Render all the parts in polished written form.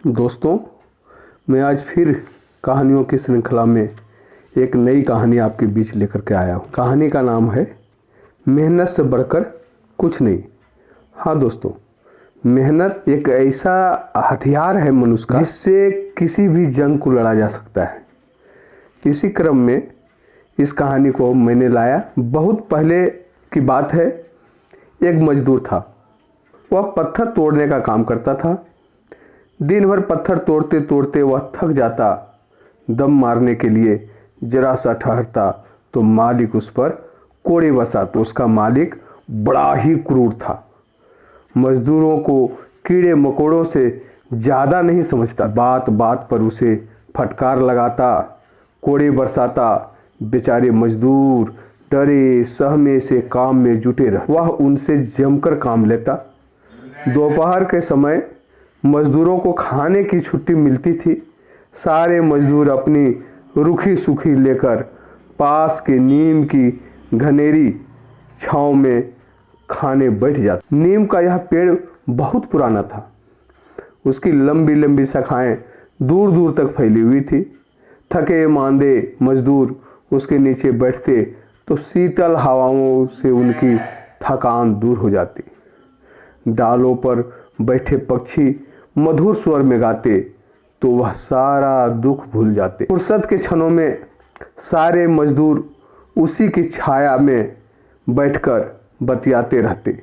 दोस्तों, मैं आज फिर कहानियों की श्रृंखला में एक नई कहानी आपके बीच लेकर के आया हूँ। कहानी का नाम है मेहनत से बढ़कर कुछ नहीं। हाँ दोस्तों, मेहनत एक ऐसा हथियार है मनुष्य का जिससे किसी भी जंग को लड़ा जा सकता है। इसी क्रम में इस कहानी को मैंने लाया। बहुत पहले की बात है। एक मजदूर था। वह पत्थर तोड़ने का काम करता था। दिन भर पत्थर तोड़ते तोड़ते वह थक जाता। दम मारने के लिए जरा सा ठहरता तो मालिक उस पर कोड़े बरसाता। उसका मालिक बड़ा ही क्रूर था। मजदूरों को कीड़े मकोड़ों से ज़्यादा नहीं समझता। बात बात पर उसे फटकार लगाता, कोड़े बरसाता। बेचारे मजदूर डरे सहमे से काम में जुटे रहे। वह उनसे जमकर काम लेता। दोपहर के समय मजदूरों को खाने की छुट्टी मिलती थी। सारे मजदूर अपनी रूखी सूखी लेकर पास के नीम की घनेरी छांव में खाने बैठ जाते। नीम का यह पेड़ बहुत पुराना था। उसकी लंबी लंबी शाखाएं दूर दूर तक फैली हुई थी। थके मांदे मजदूर उसके नीचे बैठते तो शीतल हवाओं से उनकी थकान दूर हो जाती। डालों पर बैठे पक्षी मधुर स्वर में गाते तो वह सारा दुख भूल जाते। फुर्सत के क्षणों में सारे मजदूर उसी की छाया में बैठकर बतियाते रहते।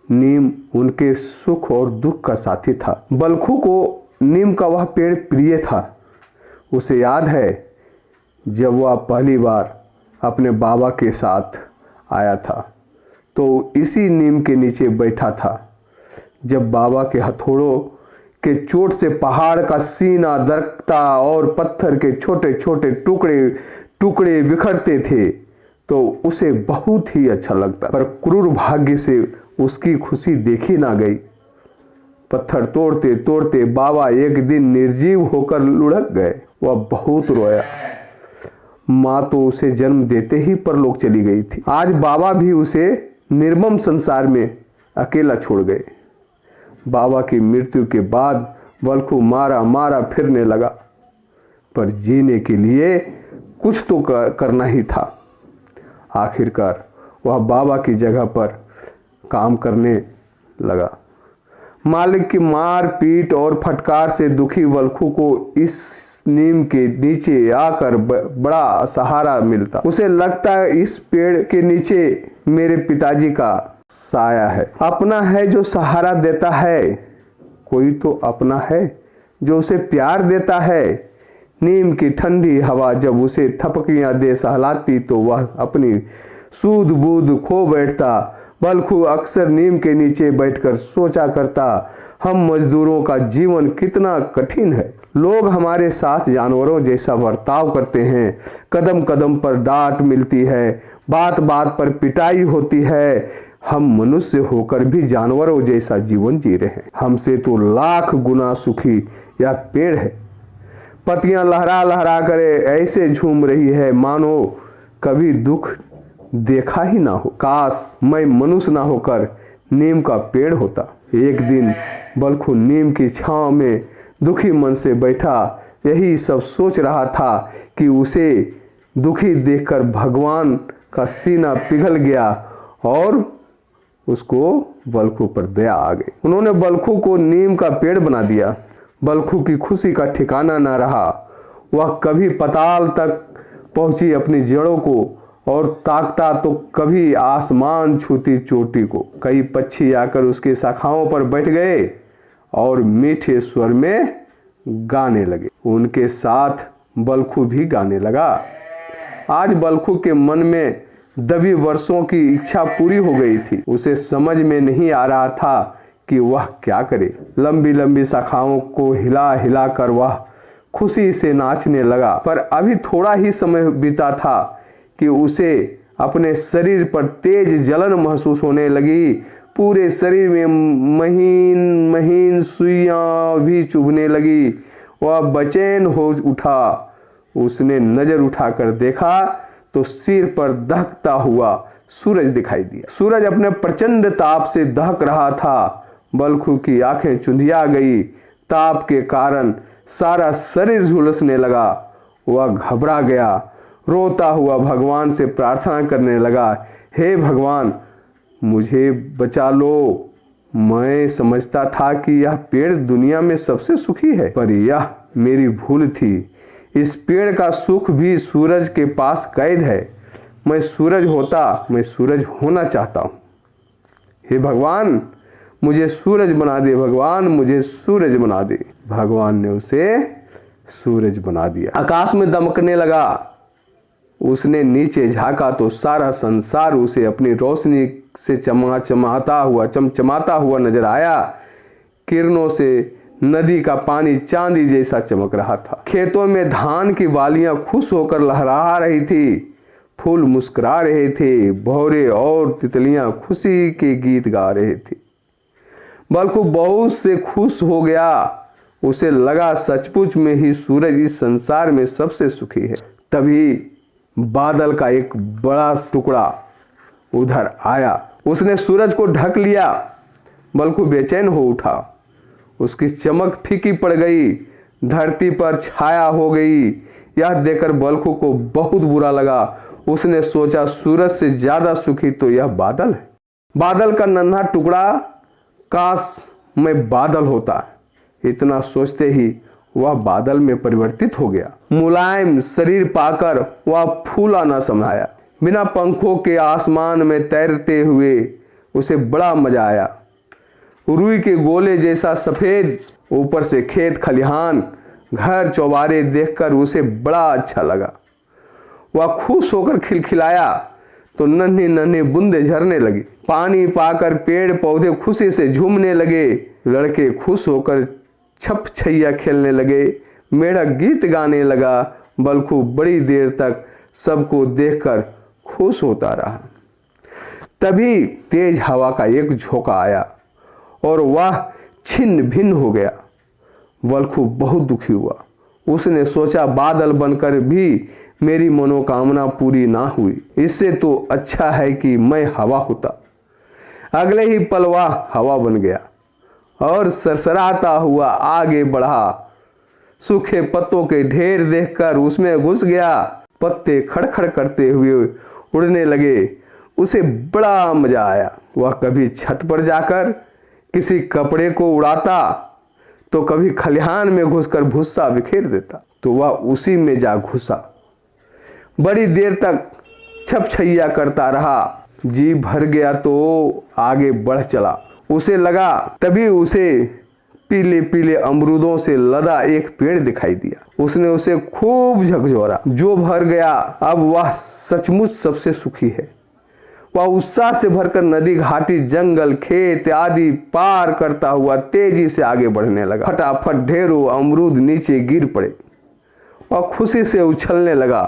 नीम उनके सुख और दुख का साथी था। बलखू को नीम का वह पेड़ प्रिय था। उसे याद है जब वह पहली बार अपने बाबा के साथ आया था तो इसी नीम के नीचे बैठा था। जब बाबा के हथौड़ों के चोट से पहाड़ का सीना दरकता और पत्थर के छोटे छोटे टुकड़े टुकड़े बिखरते थे तो उसे बहुत ही अच्छा लगता। पर क्रूर भाग्य से उसकी खुशी देखी ना गई। पत्थर तोड़ते तोड़ते बाबा एक दिन निर्जीव होकर लुढ़क गए। वह बहुत रोया। माँ तो उसे जन्म देते ही परलोक चली गई थी। आज बाबा भी उसे निर्मम संसार में अकेला छोड़ गए। बाबा की मृत्यु के बाद बलखू मारा मारा फिरने लगा। पर जीने के लिए कुछ तो करना ही था। आखिरकार वह बाबा की जगह पर काम करने लगा। मालिक की मार पीट और फटकार से दुखी बलखू को इस नीम के नीचे आकर बड़ा सहारा मिलता। उसे लगता इस पेड़ के नीचे मेरे पिताजी का साया है। अपना है जो सहारा देता है। कोई तो अपना है जो उसे प्यार देता है। नीम की ठंडी हवा जब उसे थपकियां दे सहलाती तो वह अपनी सूध बूध खो बैठता। बलखू अक्सर नीम के नीचे बैठकर सोचा करता, हम मजदूरों का जीवन कितना कठिन है। लोग हमारे साथ जानवरों जैसा बर्ताव करते हैं। कदम कदम पर डांट मिलती है, बात बात पर पिटाई होती है। हम मनुष्य होकर भी जानवरों जैसा जीवन जी रहे हैं। हमसे तो लाख गुना सुखी यह पेड़ है। पत्तियां लहरा लहरा कर ऐसे झूम रही है मानो कभी दुख देखा ही ना हो। काश मैं मनुष्य ना होकर नीम का पेड़ होता। एक दिन बलखू नीम की छांव में दुखी मन से बैठा यही सब सोच रहा था कि उसे दुखी देखकर भगवान का सीना पिघल गया और उसको बलखू पर दया आ गई। उन्होंने बलखू को नीम का पेड़ बना दिया। बलखू की खुशी का ठिकाना न रहा। वह कभी पाताल तक पहुंची अपनी जड़ों को और ताकता तो कभी आसमान छूती चोटी को। कई पक्षी आकर उसकी शाखाओं पर बैठ गए और मीठे स्वर में गाने लगे। उनके साथ बलखू भी गाने लगा। आज बलखू के मन में दबी वर्षों की इच्छा पूरी हो गई थी। उसे समझ में नहीं आ रहा था कि वह क्या करे। लंबी लंबी शाखाओं को हिला हिला कर वह खुशी से नाचने लगा। पर अभी थोड़ा ही समय बीता था कि उसे अपने शरीर पर तेज जलन महसूस होने लगी। पूरे शरीर में महीन महीन सुइयां भी चुभने लगी। वह बेचैन हो उठा। उसने नजर उठाकर देखा तो सिर पर दहकता हुआ सूरज दिखाई दिया। सूरज अपने प्रचंड ताप से दहक रहा था। बलखू की आंखें चुंधिया गई। ताप के कारण सारा शरीर झुलसने लगा। वह घबरा गया, रोता हुआ भगवान से प्रार्थना करने लगा, हे भगवान मुझे बचा लो। मैं समझता था कि यह पेड़ दुनिया में सबसे सुखी है, पर यह मेरी भूल थी। इस पेड़ का सुख भी सूरज के पास कैद है। मैं सूरज होना चाहता हूँ। हे भगवान मुझे सूरज बना दे, भगवान मुझे सूरज बना दे। भगवान ने उसे सूरज बना दिया। आकाश में दमकने लगा। उसने नीचे झांका तो सारा संसार उसे अपनी रोशनी से चमचमाता हुआ नजर आया। किरणों से नदी का पानी चांदी जैसा चमक रहा था। खेतों में धान की बालियां खुश होकर लहरा रही थी। फूल मुस्कुरा रहे थे। भौरे और तितलियां खुशी के गीत गा रहे थे। बल्कु बहुत से खुश हो गया। उसे लगा सचमुच में ही सूरज इस संसार में सबसे सुखी है। तभी बादल का एक बड़ा टुकड़ा उधर आया। उसने सूरज को ढक लिया। बल्कु बेचैन हो उठा। उसकी चमक फीकी पड़ गई, धरती पर छाया हो गई। यह देखकर बल्कु को बहुत बुरा लगा। उसने सोचा सूरज से ज्यादा सुखी तो यह बादल है। बादल का नन्हा टुकड़ा, काश मैं बादल होता। इतना सोचते ही वह बादल में परिवर्तित हो गया। मुलायम शरीर पाकर वह फूला न समाया। बिना पंखों के आसमान में तैरते हुए उसे बड़ा मजा आया। रुई के गोले जैसा सफेद, ऊपर से खेत खलिहान, घर चौबारे देखकर उसे बड़ा अच्छा लगा। वह खुश होकर खिलखिलाया तो नन्ही नन्ही बूंदे झरने लगी। पानी पाकर पेड़ पौधे खुशी से झूमने लगे। लड़के खुश होकर छप छैया खेलने लगे। मेढक गीत गाने लगा। बल्कु बड़ी देर तक सबको देखकर खुश होता रहा। तभी तेज हवा का एक झोंका आया और वह छिन्न भिन्न हो गया। बल्कु बहुत दुखी हुआ। उसने सोचा बादल बनकर भी मेरी मनोकामना पूरी ना हुई। इससे तो अच्छा है कि मैं हवा होता। अगले ही पल वह हवा बन गया और सरसराता हुआ आगे बढ़ा। सूखे पत्तों के ढेर देखकर उसमें घुस गया। पत्ते खड़खड़ करते हुए उड़ने लगे। उसे बड़ा मजा आया। वह कभी छत पर जाकर किसी कपड़े को उड़ाता तो कभी खलिहान में घुसकर भुस्सा बिखेर देता तो वह उसी में जा घुसा। बड़ी देर तक छपछैया करता रहा। जी भर गया तो आगे बढ़ चला। उसे लगा, तभी उसे पीले पीले अमरूदों से लदा एक पेड़ दिखाई दिया। उसने उसे खूब झकझोरा। जो भर गया, अब वह सचमुच सबसे सुखी है। वह उत्साह से भरकर नदी, घाटी, जंगल, खेत आदि पार करता हुआ तेजी से आगे बढ़ने लगा। फटाफट ढेरों अमरूद नीचे गिर पड़े। वह खुशी से उछलने लगा।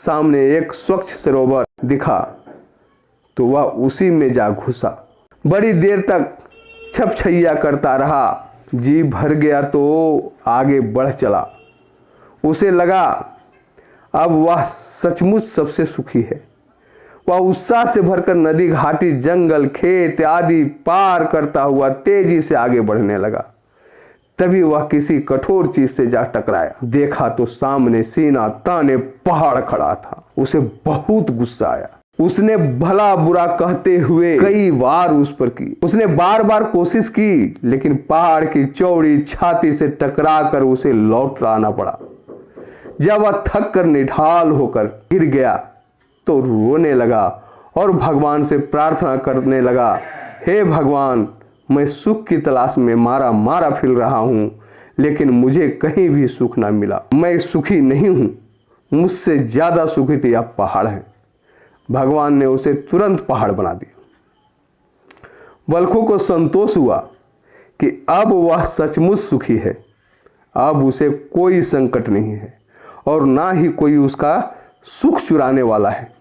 सामने एक स्वच्छ सरोवर दिखा तो वह उसी में जा घुसा। बड़ी देर तक छपछैया करता रहा। जी भर गया तो आगे बढ़ चला। उसे लगा, अब वह सचमुच सबसे सुखी है। वह उत्साह से भरकर नदी, घाटी, जंगल, खेत आदि पार करता हुआ तेजी से आगे बढ़ने लगा। तभी वह किसी कठोर चीज से जा टकराया। देखा तो सामने सीना ताने पहाड़ खड़ा था। उसे बहुत गुस्सा आया। उसने भला बुरा कहते हुए कई बार उस पर की। उसने बार बार कोशिश की, लेकिन पहाड़ की चौड़ी छाती से टकरा कर उसे लौट आना पड़ा। जब वह थक कर निढाल होकर गिर गया तो रोने लगा और भगवान से प्रार्थना करने लगा, हे भगवान, मैं सुख की तलाश में मारा मारा फिर रहा हूं, लेकिन मुझे कहीं भी सुख ना मिला। मैं सुखी नहीं हूं। मुझसे ज्यादा सुखी तो यह पहाड़ है। भगवान ने उसे तुरंत पहाड़ बना दिया। बल्कु को संतोष हुआ कि अब वह सचमुच सुखी है। अब उसे कोई संकट नहीं है और ना ही कोई उसका सुख चुराने वाला है।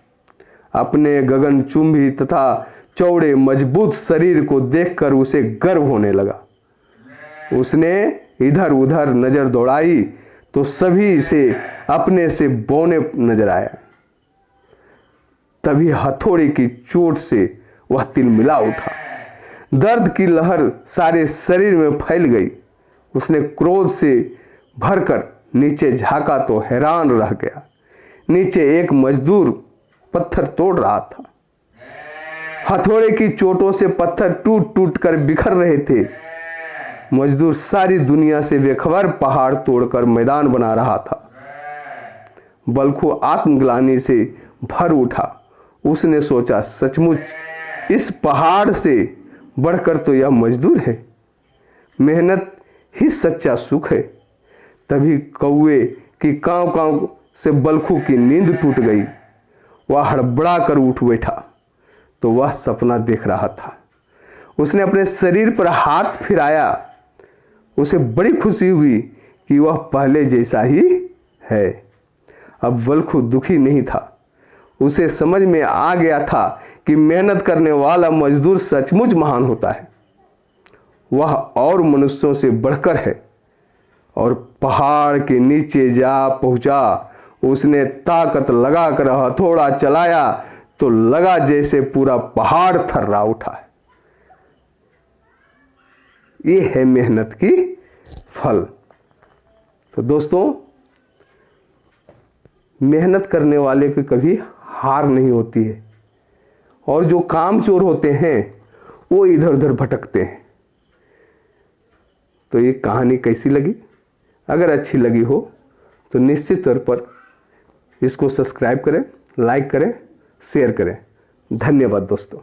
अपने गगनचुंबी तथा चौड़े मजबूत शरीर को देखकर उसे गर्व होने लगा। उसने इधर उधर नजर दौड़ाई तो सभी से अपने से बौने नजर आया। तभी हथौड़े की चोट से वह तिलमिला उठा। दर्द की लहर सारे शरीर में फैल गई। उसने क्रोध से भरकर नीचे झांका तो हैरान रह गया। नीचे एक मजदूर पत्थर तोड़ रहा था। हथौड़े की चोटों से पत्थर टूट टूट कर बिखर रहे थे। मजदूर सारी दुनिया से बेखबर पहाड़ तोड़कर मैदान बना रहा था। बलखू आत्मग्लानि से भर उठा। उसने सोचा, सचमुच इस पहाड़ से बढ़कर तो यह मजदूर है। मेहनत ही सच्चा सुख है। तभी कौवे की कांव कांव से बलखू की नींद टूट गई। वह हड़बड़ा कर उठ बैठा तो वह सपना देख रहा था। उसने अपने शरीर पर हाथ फिराया। उसे बड़ी खुशी हुई कि वह पहले जैसा ही है। अब बलखू दुखी नहीं था। उसे समझ में आ गया था कि मेहनत करने वाला मजदूर सचमुच महान होता है। वह और मनुष्यों से बढ़कर है। और पहाड़ के नीचे जा पहुंचा। उसने ताकत लगाकर हथौड़ा चलाया तो लगा जैसे पूरा पहाड़ थर्रा उठा है। ये है मेहनत की फल। तो दोस्तों, मेहनत करने वाले की कभी हार नहीं होती है। और जो कामचोर होते हैं वो इधर उधर भटकते हैं। तो ये कहानी कैसी लगी? अगर अच्छी लगी हो तो निश्चित तौर पर इसको सब्सक्राइब करें, लाइक करें, शेयर करें। धन्यवाद दोस्तों।